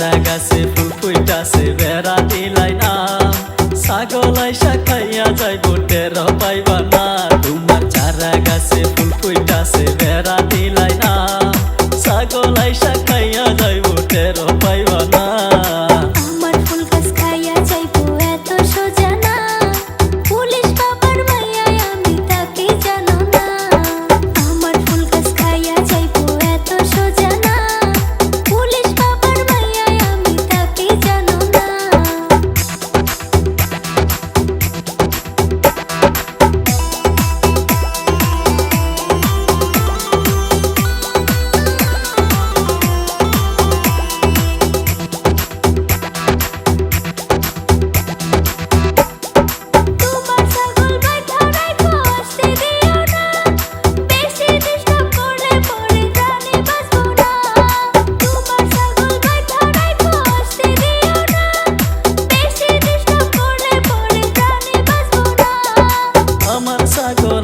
চারা গাছে ফুল ফুইটাছে বেড়া দিলাই না ছাগলাই শাখাইয়া যাইব টের পাইবা না তোমার চারা গাছে ফুল ফুইটাছে বেড়া দিলাই না ছাগলাই শাখাইয়া যাইব টের পাইবা না আমার ফুল গাছ খাইয়া যাইবো এত সোজা না পুলিশ বাবার মাইয়া আমি তাকে জানো না আমার ফুল গাছ খাইয়া যাইবো এত সোজা না পুলিশ বাবার মাইয়া আমি তাকে জানো না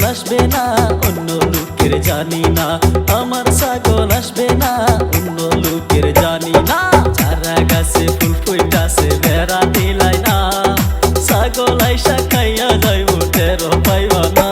আসবে না অন্য লোকের জানি না আমার ছাগল আসবে না অন্য লোকের জানি না চারা গাছে ফুল ফুইটাছে বেড়া দিলাই না ছাগল আইসা খাইয়া যাইব টের পাইবা না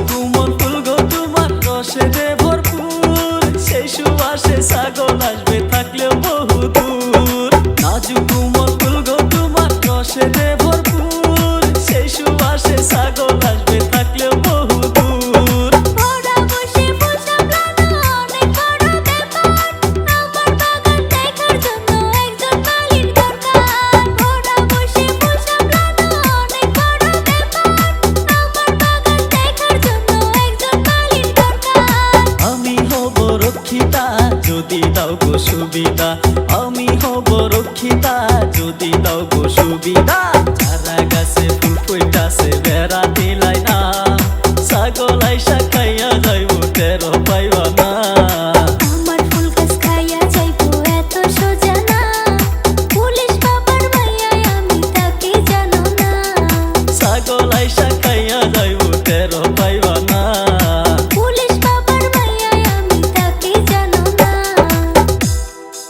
কোমল ফুল গো তোমার রসে দে ভরপুর সেই সুবাসে ছাগল আসবে থাকলেও বহু দূর নাজুক কোমল ফুল গো তোমার রসে দে ভরপুর সেই সুবাসে ছাগল আসবে থাকলেও বহু দূর ঘোড়া বসে ফুল সামলানো অনেক বড় ব্যাপার আমার বাগান দেখার জন্য একজন মালিক দরকার ঘোড়া বসে ফুল সামলানো অনেক বড় ব্যাপার আমার বাগান দেখার জন্য একজন মালিক দরকার আমি হব রক্ষিতা যদি দাও গো সুবিধা আমি হব রক্ষিতা যদি দাও গো সুবিধা চারা গাছে ফুল ফুইটাছে বেড়া